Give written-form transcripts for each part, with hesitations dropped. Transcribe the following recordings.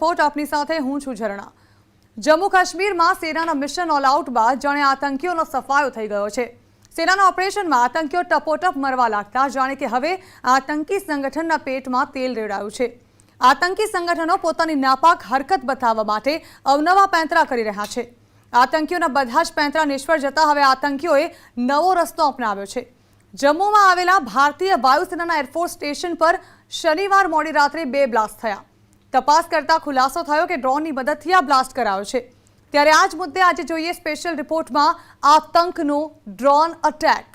Report આપની સાથે હું છું ઝરણા। જમ્મુ કાશ્મીરમાં સેનાના મિશન ઓલ આઉટ બાદ જાણે આતંકીઓનો સફાયો થઈ ગયો છે। સેનાના ઓપરેશનમાં આતંકીઓ ટપોટપ મરવા લાગતા જાણે કે હવે આતંકી સંગઠનના પેટમાં તેલ રેડાયું છે। આતંકી સંગઠનો પોતાની નાપાક હરકત બતાવવા માટે અવનવા પેંતરા કરી રહ્યા છે। આતંકીઓના બધા જ પેંતરા નિષ્ફળ જતા હવે આતંકીઓએ નવો રસ્તો અપનાવ્યો છે। જમ્મુમાં આવેલા ભારતીય વાયુસેનાના એરફોર્સ સ્ટેશન પર શનિવાર મોડી રાત્રે 2 બ્લાસ્ટ થયા। તપાસ કરતા ખુલાસો થયો કે ડ્રોનની મદદથી આ બ્લાસ્ટ કરાયો છે। ત્યારે આ જ મુદ્દે આજે જોઈએ સ્પેશિયલ રિપોર્ટમાં આતંકનો ડ્રોન અટેક।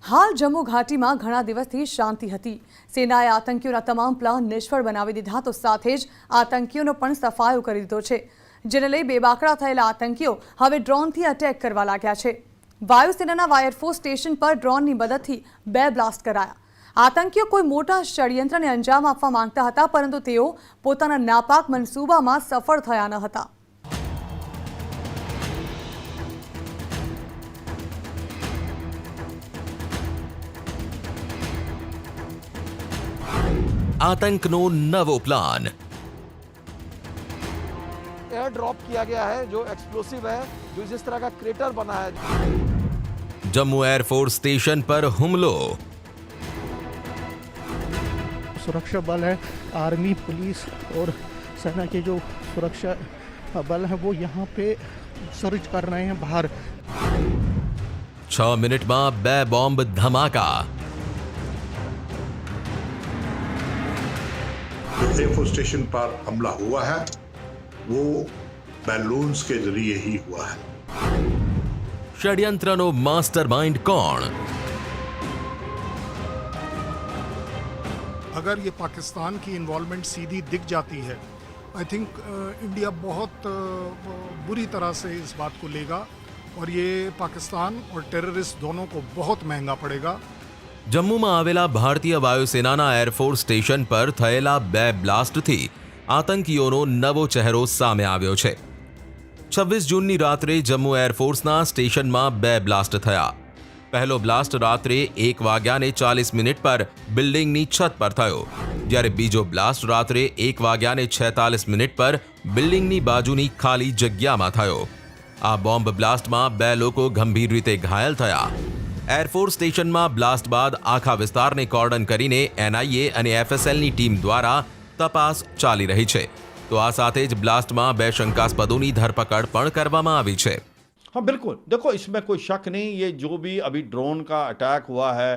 हाल जम्मू घाटी में घना दिवसथी शांति हती। सेनाए आतंकीओना तमाम प्लान निष्फळ बनावी दीधा तो साथे ज आतंकीओनो पण सफायो करी दीधो छे, जेने लई बेबाकड़ा थयेला आतंकीओ हवे ड्रोनथी अटेक करवा लाग्या छे। वायुसेनाना एरफोर्स स्टेशन पर ड्रोननी मददथी 2 ब्लास्ट कराया। आतंकीओ कोई मोटा षड्यंत्रने अंजाम आपवा मांगता हता, परंतु तेओ पोताना नापाक मनसूबामां सफळ थया न हता। आतंकनो नवो प्लान। एयर ड्रॉप किया गया है जो एक्सप्लोसिव है, जो जिस तरह का क्रेटर बना है। जम्मू एयरफोर्स स्टेशन पर हुमलो। सुरक्षा बल है, आर्मी, पुलिस और सेना के जो सुरक्षा बल है वो यहाँ पे सर्च कर रहे हैं बाहर। 6 मिनट में 2 बॉम्ब धमाका। जो एयरफोर्स स्टेशन पर हमला हुआ है वो बैलून्स के जरिए ही हुआ है। षड्यंत्रनो मास्टरमाइंड कौन? अगर ये पाकिस्तान की इन्वॉल्वमेंट सीधी दिख जाती है, आई थिंक इंडिया बहुत बुरी तरह से इस बात को लेगा और ये पाकिस्तान और टेररिस्ट दोनों को बहुत महंगा पड़ेगा। जम्मूમાં આવેલા ભારતીય વાયુસેનાના એરફોર્સ સ્ટેશન પર થયેલા 2 બ્લાસ્ટથી આતંકીઓનો નવો ચહેરો સામે આવ્યો છે। 26 જૂનની રાત્રે જમ્મુ એરફોર્સના સ્ટેશનમાં 2 બ્લાસ્ટ થયા। પહેલો બ્લાસ્ટ રાત્રે 1:40 પર બિલ્ડિંગની છત પર થયો, જ્યારે બીજો બ્લાસ્ટ રાત્રે 1:46 પર બિલ્ડિંગની બાજુની ખાલી જગ્યામાં થયો। આ બોમ્બ બ્લાસ્ટમાં 2 લોકો ગંભીર રીતે ઘાયલ થયા। एरफोर्स स्टेशन में ब्लास्ट बाद आखा विस्तार ने कॉर्डन करीने एनआईए और एफएसएल नी टीम द्वारा तपास चाली रही है। तो आ साथे ज ब्लास्ट में 2 शंकास्पदों धरपकड़ पण करवामां आवी छे। हाँ बिल्कुल, देखो इसमें कोई शक नहीं, ये जो भी अभी ड्रोन का अटैक हुआ है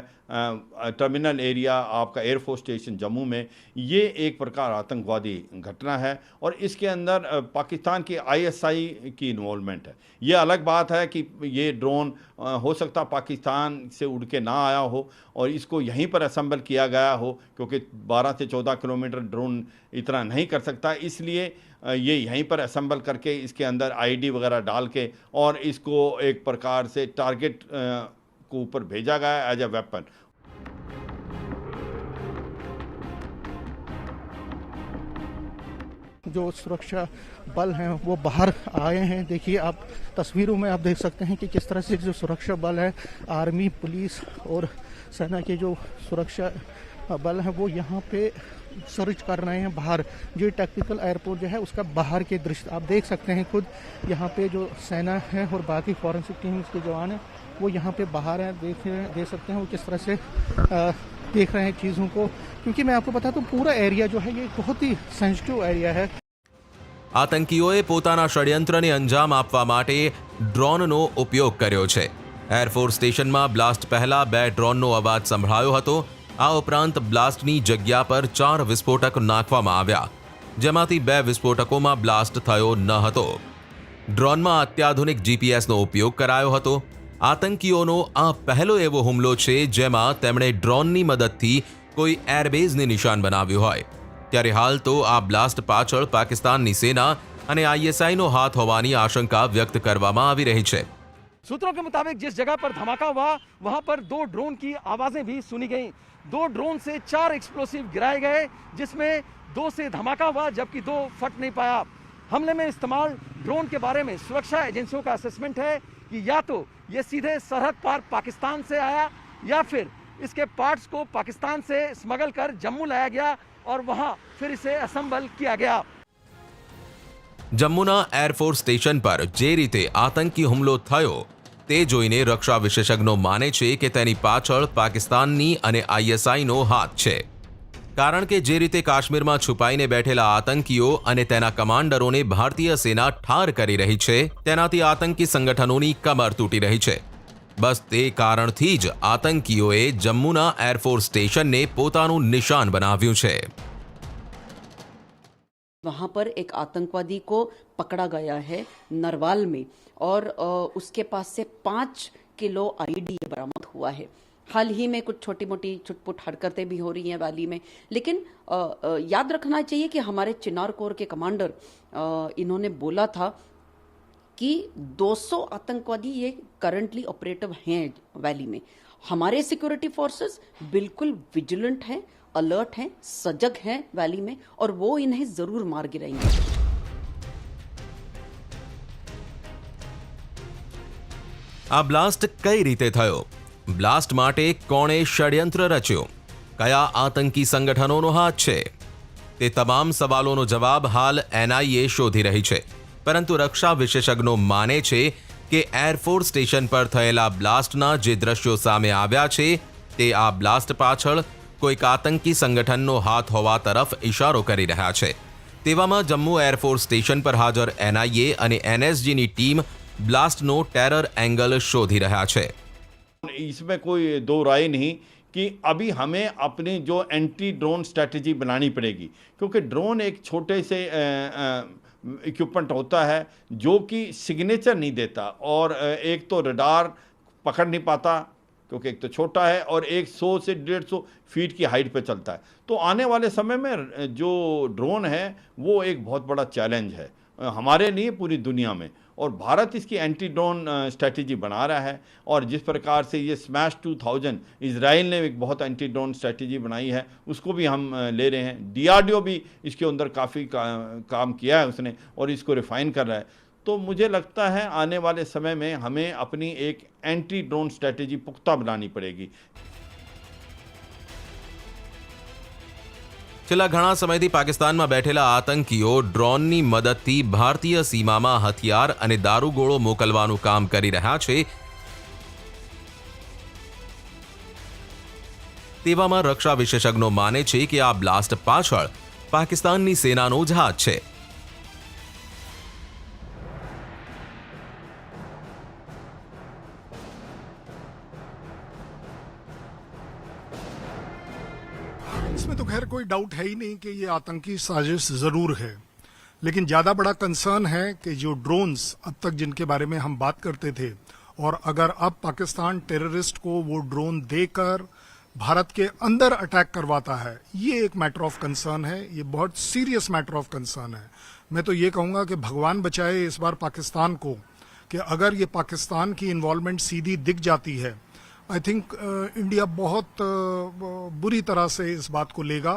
टर्मिनल एरिया आपका एयरफोर्स स्टेशन जम्मू में, ये एक प्रकार आतंकवादी घटना है और इसके अंदर पाकिस्तान की आईएसआई की इन्वॉल्वमेंट है। ये अलग बात है कि ये ड्रोन हो सकता पाकिस्तान से उड़ के ना आया हो और इसको यहीं पर असेंबल किया गया हो, क्योंकि 12 से 14 किलोमीटर ड्रोन इतना नहीं कर सकता, इसलिए ये यहीं पर असेंबल करके इसके अंदर आईडी वगैरह डाल के और इसको एक प्रकार से टारगेट को ऊपर भेजा गया एज ए वेपन। जो सुरक्षा बल हैं वो बाहर आए हैं। देखिए आप तस्वीरों में आप देख सकते हैं कि किस तरह से जो सुरक्षा बल है, आर्मी, पुलिस और सेना के जो सुरक्षा बल है वो यहाँ पे सर्च कर रहे हैं बाहर। जो टैक्टिकल एयरपोर्ट जो है उसका बाहर के दृश्य आप देख सकते हैं खुद। यहाँ पे जो सेना है और बाकी फॉरेंसिक टीम्स के जवान हैं वो यहाँ पे बाहर हैं, देख सकते हैं वो किस तरह से देख रहे हैं चीज़ों को, क्योंकि मैं आपको बता दूं पूरा एरिया जो है ये बहुत ही सेंसिटिव एरिया है। આતંકીઓએ પોતાના ષડયંત્રને અંજામ આપવા માટે ડ્રોનનો ઉપયોગ કર્યો છે। એરફોર્સ સ્ટેશનમાં બ્લાસ્ટ પહેલા 2 ડ્રોનનો અવાજ સંભળાયો હતો। આ ઉપરાંત બ્લાસ્ટની જગ્યા પર 4 વિસ્ફોટક નાખવામાં આવ્યા, જેમાંથી 2 વિસ્ફોટકોમાં બ્લાસ્ટ થયો ન હતો। ડ્રોનમાં અત્યાધુનિક જીપીએસનો ઉપયોગ કરાયો હતો। આતંકીઓનો આ પહેલો એવો હુમલો છે જેમાં તેમણે ડ્રોનની મદદથી કોઈ એરબેઝને નિશાન બનાવ્યું હોય। ત્યારે હાલ તો આ બ્લાસ્ટ પાછળ પાકિસ્તાનની સેના અને આઈએસઆઈનો હાથ હોવાની આશંકા વ્યક્ત કરવામાં આવી રહી છે। सूत्रों के मुताबिक जिस जगह पर धमाका हुआ वहां पर 2 ड्रोन की आवाजें भी सुनी गई। 2 ड्रोन से 4 एक्सप्लोसिव गिराए गए, जिसमें 2 से धमाका हुआ जबकि 2 फट नहीं पाया। हमले में इस्तेमाल ड्रोन के बारे में सुरक्षा एजेंसियों का असेसमेंट है कि या तो ये सीधे सरहद पार पाकिस्तान से आया या फिर इसके पार्ट्स को पाकिस्तान से स्मगल कर जम्मू लाया गया और वहां फिर इसे असेंबल किया गया। જમ્મુના એરફોર્સ સ્ટેશન પર જે રીતે આતંકી હુમલો થયો તે જોઈને રક્ષા વિશેષજ્ઞો માને છે કે તેની પાછળ પાકિસ્તાનની અને આઈએસઆઈનો હાથ છે, કારણ કે જે રીતે કાશ્મીરમાં છુપાઈને બેઠેલા આતંકીઓ અને તેના કમાન્ડરોને ભારતીય સેના ઠાર કરી રહી છે, તેનાથી આતંકી સંગઠનોની કમર તૂટી રહી છે। બસ તે કારણથી જ આતંકીઓએ જમ્મુના એરફોર્સ સ્ટેશનને પોતાનું નિશાન બનાવ્યું છે। वहाँ पर एक आतंकवादी को पकड़ा गया है नरवाल में और उसके पास से 5 किलो आईडी बरामद हुआ है। हाल ही में कुछ छोटी मोटी छुटपुट हरकतें भी हो रही हैं वैली में, लेकिन याद रखना चाहिए कि हमारे चिनार कोर के कमांडर इन्होंने बोला था कि 200 आतंकवादी ये करंटली ऑपरेटिव हैं वैली में। हमारे सिक्योरिटी फोर्सेस बिल्कुल विजिलेंट हैं, अलर्ट हैं, सजग हैं वैली में और वो इन्हें जरूर मार गिराएंगे। આ બ્લાસ્ટ કઈ રીતે થયો? બ્લાસ્ટ માટે કોણે ષડયંત્ર રચ્યું? કયા આતંકી સંગઠનોનો હાથ છે? તે તમામ સવાલોનો જવાબ હાલ એનઆઈએ શોધી રહી છે, પરંતુ રક્ષા વિશેષજ્ઞો માને છે કે એરફોર્સ સ્ટેશન પર થયેલા બ્લાસ્ટના જે દ્રશ્યો સામે આવ્યા છે તે આ બ્લાસ્ટ પાછળ કોઈક આતંકી સંગઠનનો હાથ હોવા તરફ ઇશારો કરી રહ્યા છે। તેવામાં જમ્મુ એરફોર્સ સ્ટેશન પર હાજર એનઆઈએ અને એનએસજીની ટીમ બ્લાસ્ટનો ટેરર એંગલ શોધી રહ્યા છે। इसमें कोई दो राय नहीं कि अभी हमें अपनी जो एंटी ड्रोन स्ट्रैटेजी बनानी पड़ेगी, क्योंकि ड्रोन एक छोटे से इक्विपमेंट होता है जो कि सिग्नेचर नहीं देता और एक तो रडार पकड़ नहीं पाता क्योंकि एक तो छोटा है और एक 100 से 150 फीट की हाइट पे चलता है। तो आने वाले समय में जो ड्रोन है वो एक बहुत बड़ा चैलेंज है हमारे लिए, पूरी दुनिया में, और भारत इसकी एंटी ड्रोन स्ट्रैटेजी बना रहा है। और जिस प्रकार से ये स्मैश 2000 इजराइल ने एक बहुत एंटी ड्रोन स्ट्रैटेजी बनाई है, उसको भी हम ले रहे हैं। डीआरडीओ भी इसके अंदर काफ़ी काम किया है उसने और इसको रिफाइन कर रहा है। तो मुझे लगता है आने वाले समय में हमें अपनी एक एंटी ड्रोन स्ट्रैटेजी पुख्ता बनानी पड़ेगी। છેલ્લા ઘણા સમયથી પાકિસ્તાનમાં બેઠેલા આતંકીઓ ડ્રોનની મદદથી ભારતીય સીમામાં હથિયાર અને દારૂગોળો મોકલવાનું કામ કરી રહ્યા છે। તેવામાં રક્ષા વિશેષજ્ઞો માને છે કે આ બ્લાસ્ટ પાછળ પાકિસ્તાનની સેનાનો જ હાથ છે। इसमें तो खैर कोई डाउट है ही नहीं कि ये आतंकी साजिश जरूर है, लेकिन ज्यादा बड़ा कंसर्न है कि जो ड्रोन्स अब तक जिनके बारे में हम बात करते थे, और अगर अब पाकिस्तान टेररिस्ट को वो ड्रोन देकर भारत के अंदर अटैक करवाता है, ये एक मैटर ऑफ कंसर्न है, ये बहुत सीरियस मैटर ऑफ कंसर्न है। मैं तो ये कहूंगा कि भगवान बचाए इस बार पाकिस्तान को कि अगर ये पाकिस्तान की इन्वॉल्वमेंट सीधी दिख जाती है, आई थिंक इंडिया बहुत बुरी तरह से इस बात को लेगा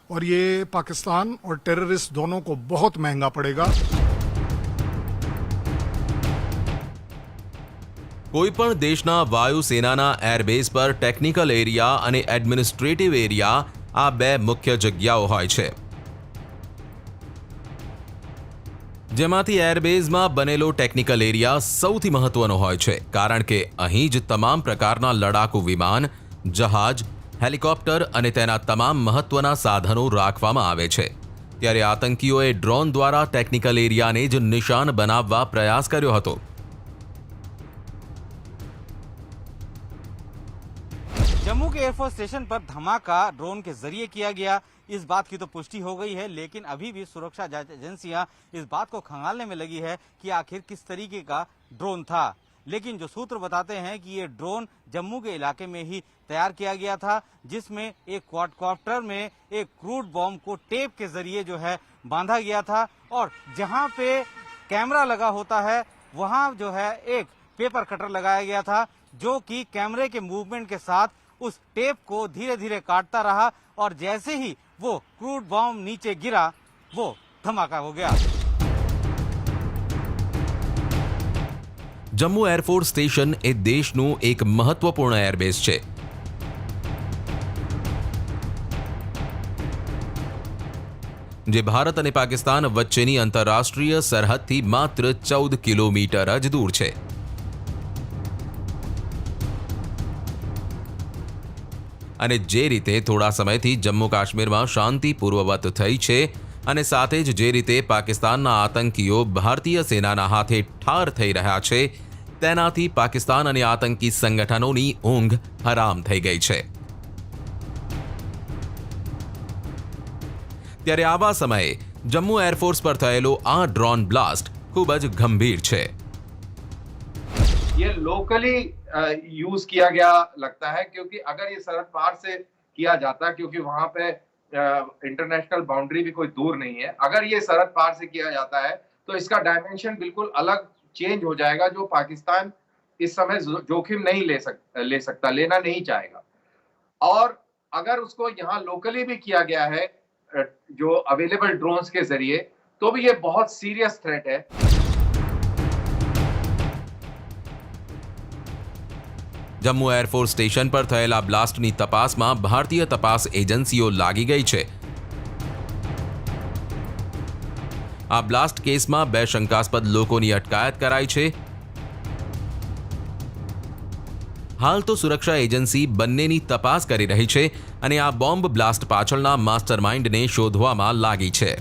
और ये पाकिस्तान और टेररिस्ट दोनों को बहुत महंगा पड़ेगा। કોઈપણ દેશના વાયુસેનાના એરબેઝ પર ટેકનિકલ એરિયા અને એડમિનિસ્ટ્રેટિવ એરિયા આ બે મુખ્ય જગ્યાઓ હોય છે, જેમાંથી એરબેઝમાં બનેલો ટેકનિકલ એરિયા સૌથી મહત્વનો હોય છે, કારણ કે અહીં જ તમામ પ્રકારના લડાકુ વિમાન, જહાજ, હેલિકોપ્ટર અને તેના તમામ મહત્વના સાધનો રાખવામાં આવે છે। ત્યારે આતંકીઓએ ડ્રોન દ્વારા ટેકનિકલ એરિયાને જ નિશાન બનાવવા પ્રયાસ કર્યો હતો। जम्मू के एयरफोर्स स्टेशन पर धमाका ड्रोन के जरिए किया गया, इस बात की तो पुष्टि हो गई है, लेकिन अभी भी सुरक्षा जांच एजेंसियां इस बात को खंगालने में लगी है कि आखिर किस तरीके का ड्रोन था। लेकिन जो सूत्र बताते हैं कि ये ड्रोन जम्मू के इलाके में ही तैयार किया गया था, जिसमें एक क्वाडकॉप्टर में एक क्रूड बॉम्ब को टेप के जरिए जो है बांधा गया था, और जहां पे कैमरा लगा होता है वहां जो है एक पेपर कटर लगाया गया था, जो कि कैमरे के मूवमेंट के साथ उस टेप को धीरे धीरे काटता रहा और जैसे ही वो क्रूड बॉम्ब नीचे गिरा वो धमाका हो गया। જમ્મુ એરફોર્સ સ્ટેશન એ દેશનું એક મહત્વપૂર્ણ એરબેઝ છે. જે ભારત અને પાકિસ્તાન વચ્ચેની આંતરરાષ્ટ્રીય સરહદથી માત્ર 14 કિલોમીટર જ દૂર છે. અને જે રીતે થોડા સમયથી જમ્મુ કાશ્મીરમાં શાંતિ પૂર્વવત થઈ છે અને સાથે જ જે રીતે પાકિસ્તાનના આતંકીઓ ભારતીય સેનાના હાથે ઠાર થઈ રહ્યા છે તેનાથી પાકિસ્તાન અને આતંકી સંગઠનોની ઊંઘ હરામ થઈ ગઈ છે. ત્યારે આવા સમયે જમ્મુ એરફોર્સ પર થયેલો આ ડ્રોન બ્લાસ્ટ ખૂબ જ ગંભીર છે. ये लोकली यूज किया गया लगता है, क्योंकि अगर ये सरहद पार से किया जाता, क्योंकि वहां पे इंटरनेशनल बाउंड्री भी कोई दूर नहीं है, अगर ये सरहद पार से किया जाता है तो इसका डायमेंशन बिल्कुल अलग चेंज हो जाएगा, जो पाकिस्तान इस समय जोखिम नहीं ले सकता, लेना नहीं चाहेगा. और अगर उसको यहाँ लोकली भी किया गया है जो अवेलेबल ड्रोन्स के जरिए, तो भी ये बहुत सीरियस थ्रेट है. જમ્મુ એરફોર્સ સ્ટેશન પર થયેલા બ્લાસ્ટની તપાસમાં ભારતીય તપાસ એજન્સીઓ લાગી ગઈ છે. આ બ્લાસ્ટ કેસમાં 2 શંકાસ્પદ લોકોની અટકાયત કરાઈ છે. હાલ તો સુરક્ષા એજન્સી બંનેની તપાસ કરી રહી છે અને આ બોમ્બ બ્લાસ્ટ પાછળના માસ્ટરમાઇન્ડને શોધવામાં લાગી છે.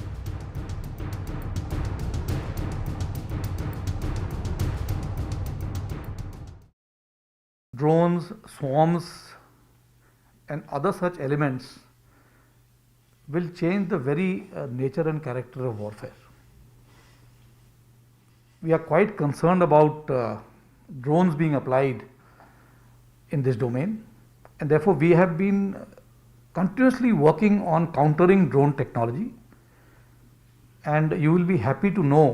Drones, swarms and other such elements will change the very nature and character of warfare. We are quite concerned about drones being applied in this domain, and therefore we have been continuously working on countering drone technology, and you will be happy to know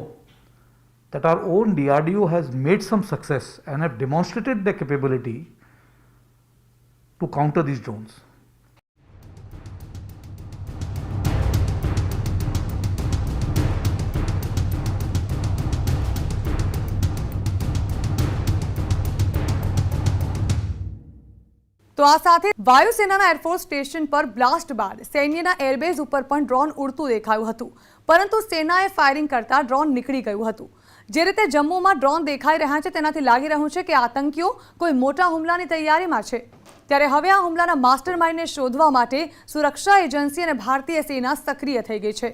that our own DRDO has made some success and have demonstrated their capability to counter these drones. તો આ સાથે વાયુસેનાના air force station પર blast બાદ સૈન્યના airbase ઉપર પણ drone ઉડતું દેખાયું હતું, પરંતુ સેનાએ ફાયરિંગ કરતા ડ્રોન નીકળી ગયું હતું. જે રીતે જમ્મુમાં ડ્રોન દેખાઈ રહ્યા છે તેનાથી લાગી રહ્યું છે કે આતંકીઓ કોઈ મોટા હુમલાની તૈયારીમાં છે. ત્યારે હવે આ હુમલાના માસ્ટરમાઇન્ડને શોધવા માટે સુરક્ષા એજન્સી અને ભારતીય સેના સક્રિય થઈ ગઈ છે.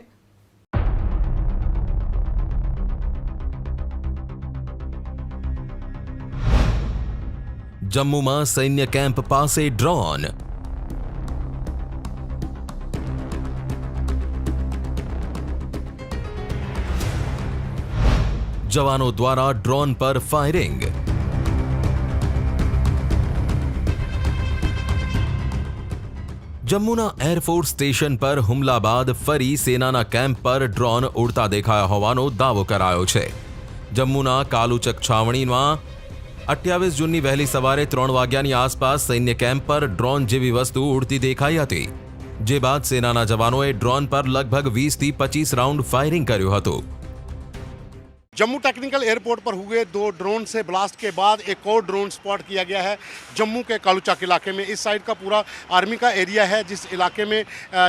જમ્મુમાં સૈન્ય કેમ્પ પાસે ડ્રોન. જવાનો દ્વારા ડ્રોન પર ફાયરિંગ. જમ્મુના એરફોર્સ સ્ટેશન પર હુમલા બાદ ફરી સેનાના કેમ્પ પર ડ્રોન ઉડતા દેખાયા હોવાનો દાવો કરાયો છે. જમ્મુના કાલુચક છાવણીમાં 28 જૂનની વહેલી સવારે 3 વાગ્યાની આસપાસ સૈન્ય કેમ્પ પર ડ્રોન જેવી વસ્તુ ઉડતી દેખાઈ હતી, જે બાદ સેનાના જવાનોએ ડ્રોન પર લગભગ 20 થી 25 રાઉન્ડ ફાયરિંગ કર્યું હતું. जम्मू टेक्निकल एयरपोर्ट पर हुए 2 ड्रोन से ब्लास्ट के बाद एक और ड्रोन स्पॉट किया गया है जम्मू के कालूचक इलाके में. इस साइड का पूरा आर्मी का एरिया है, जिस इलाके में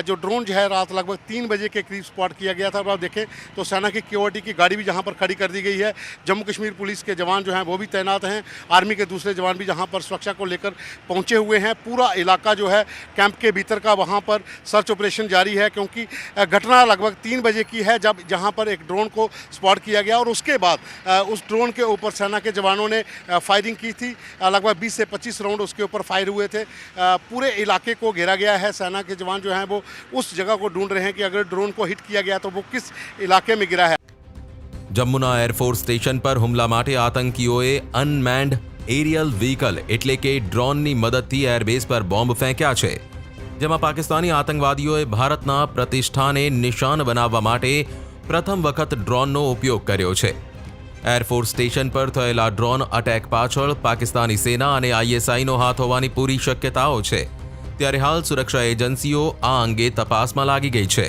जो ड्रोन जो है रात लगभग 3 बजे के करीब स्पॉट किया गया था. और आप देखें तो सेना की क्योरिटी की गाड़ी भी जहां पर खड़ी कर दी गई है. जम्मू कश्मीर पुलिस के जवान जो हैं वो भी तैनात हैं, आर्मी के दूसरे जवान भी जहां पर सुरक्षा को लेकर पहुंचे हुए हैं. पूरा इलाका जो है कैंप के भीतर का वहाँ पर सर्च ऑपरेशन जारी है, क्योंकि घटना लगभग 3 बजे की है जब जहाँ पर एक ड्रोन को स्पॉट किया गया और उसके बाद उस ड्रोन के ऊपर सेना के जवानों ने फायरिंग की थी. लगभग 20 से 25 राउंड उसके ऊपर फायर हुए थे. पूरे इलाके को घेरा गया है. सेना के जवान जो हैं वो उस जगह को ढूंढ रहे हैं कि अगर ड्रोन को हिट किया गया तो वो किस इलाके में गिरा है. જમ્મુના એરફોર્સ સ્ટેશન પર હુમલા માટે આતંકીઓએ અનમેન્ડ એરિયલ વ્હીકલ એટલે કે ડ્રોનની મદદથી એરબેઝ પર બોમ્બ ફેંક્યા છે, જેમાં પાકિસ્તાની આતંકવાદીઓએ ભારતના પ્રતિષ્ઠાને નિશાન બનાવવા માટે પ્રથમ વખત ડ્રોનનો ઉપયોગ કર્યો છે. એરફોર્સ સ્ટેશન પર થયેલા ડ્રોન અટેક પાછળ પાકિસ્તાની સેના અને આઈએસઆઈનો હાથ હોવાની પૂરી શક્યતાઓ છે। ત્યારે હાલ સુરક્ષા એજન્સીઓ આ અંગે તપાસમાં લાગી ગઈ છે।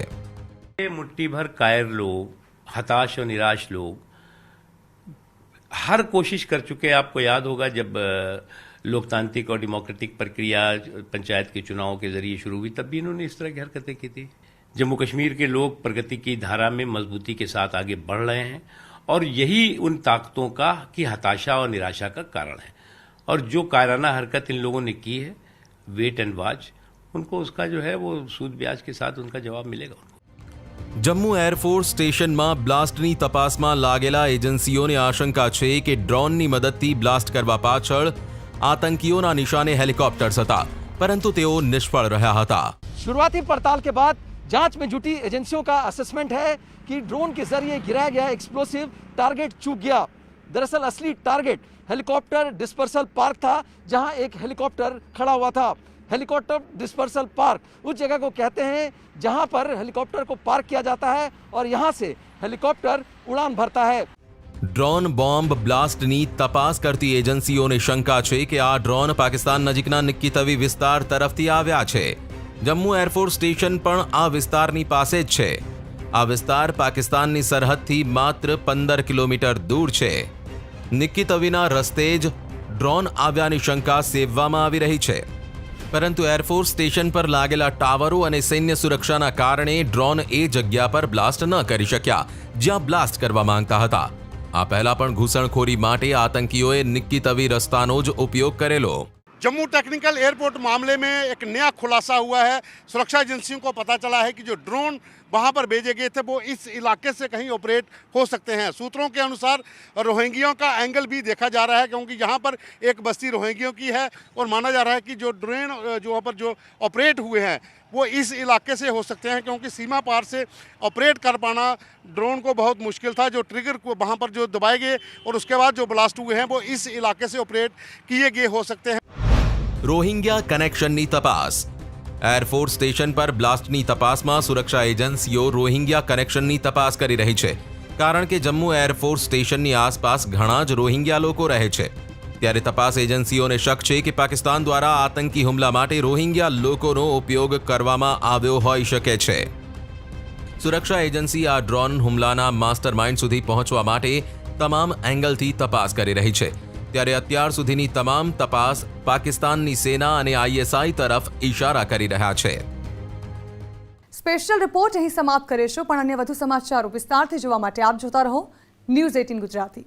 मुट्ठी भर कायर लोग, हताश और निराश लोग हर कोशिश कर चुके हैं। आपको याद होगा जब लोकतांत्रिक और डेमोक्रेटिक प्रक्रिया पंचायत के चुनावों के जरिए शुरू हुई, तब भी इन्होंने इस तरह की हरकतें की थी। जम्मू कश्मीर के लोग प्रगति की धारा में मजबूती के साथ आगे बढ़ रहे हैं और यही उन ताकतों की हताशा और निराशा का कारण है। और जो कायराना हरकत इन लोगों ने की है, वेट एंड वॉच, उनको उसका जो है वो सूद ब्याज के साथ उनका जवाब मिलेगा। જમ્મુ એરફોર્સ સ્ટેશનમાં બ્લાસ્ટની તપાસમાં લાગેલા એજન્સીઓને આશંકા છે કે ડ્રોનની મદદથી બ્લાસ્ટ કરવા પાછળ આતંકીઓના નિશાને હેલિકોપ્ટર્સ હતા, પરંતુ તેઓ નિષ્ફળ રહ્યા હતા। शुरुआती पड़ताल के बाद जांच में जुटी एजेंसियों का असेसमेंट है कि ड्रोन के जरिए गिराया गया एक्सप्लोसिव टारगेट चूक गया। दरअसल असली टारगेट हेलीकॉप्टर डिस्पर्सल पार्क था, जहां एक हेलीकॉप्टर खड़ा हुआ था। हेलीकॉप्टर डिस्पर्सल पार्क उस जगह को कहते हैं जहां पर हेलीकॉप्टर को पार्क किया जाता है और यहां से हेलीकॉप्टर उड़ान भरता है। ડ્રોન બોમ્બ બ્લાસ્ટની તપાસ કરતી એજન્સીઓને શંકા છે કે આ ડ્રોન પાકિસ્તાન નજીકના નિક્કી વિસ્તાર તરફથી આવ્યા છે। જમ્મુ એરફોર્સ સ્ટેશન પણ આ વિસ્તારની પાસે જ છે। આ વિસ્તાર પાકિસ્તાનની સરહદથી માત્ર 15 કિલોમીટર દૂર છે। નિક્કી તવીના રસ્તે જ ડ્રોન આવ્યાની શંકા સેવવામાં આવી રહી છે, પરંતુ એરફોર્સ સ્ટેશન પર લાગેલા ટાવરો અને સૈન્ય સુરક્ષાના કારણે ડ્રોન એ જગ્યા પર બ્લાસ્ટ ન કરી શક્યા જ્યાં બ્લાસ્ટ કરવા માંગતા હતા। આ પહેલા પણ ઘૂસણખોરી માટે આતંકીઓએ નિક્કી તવી રસ્તાનો જ ઉપયોગ કરેલો। जम्मू टेक्निकल एयरपोर्ट मामले में एक नया खुलासा हुआ है। सुरक्षा एजेंसियों को पता चला है कि जो ड्रोन वहां पर भेजे गए थे वो इस इलाके से कहीं ऑपरेट हो सकते हैं। सूत्रों के अनुसार रोहिंग्यों का एंगल भी देखा जा रहा है, क्योंकि यहाँ पर एक बस्ती रोहिंग्यों की है और माना जा रहा है कि जो ड्रोन जो वहाँ पर जो ऑपरेट हुए हैं वो इस इलाके से हो सकते हैं, क्योंकि सीमा पार से ऑपरेट कर पाना ड्रोन को बहुत मुश्किल था। जो ट्रिगर को वहाँ पर जो दबाए गए और उसके बाद जो ब्लास्ट हुए हैं वो इस इलाके से ऑपरेट किए गए हो सकते हैं। રોહિંગ્યા કનેક્શનની તપાસ। એરફોર્સ સ્ટેશન પર બ્લાસ્ટની તપાસમાં સુરક્ષા એજન્સીઓ રોહિંગ્યા કનેક્શનની તપાસ કરી રહી છે, કારણ કે જમ્મુ એરફોર્સ સ્ટેશનની આસપાસ ઘણા જ રોહિંગ્યા લોકો રહે છે। ત્યારે તપાસ એજન્સીઓને શક છે કે પાકિસ્તાન દ્વારા આતંકી હુમલા માટે રોહિંગ્યા લોકોનો ઉપયોગ કરવામાં આવ્યો હોઈ શકે છે। સુરક્ષા એજન્સી આ ડ્રોન હુમલાના માસ્ટરમાઇન્ડ સુધી પહોંચવા માટે તમામ એંગલથી તપાસ કરી રહી છે। ત્યારે અત્યાર સુધીની તમામ તપાસ પાકિસ્તાનની સેના અને આઈએસઆઈ તરફ ઇશારા કરી રહ્યા છે। સ્પેશિયલ રિપોર્ટ અહીં સમાપ્ત કરીશું, પણ અન્ય વધુ સમાચારો વિસ્તારથી જોવા માટે આપ જોતા રહો ન્યૂઝ 18 ગુજરાતી।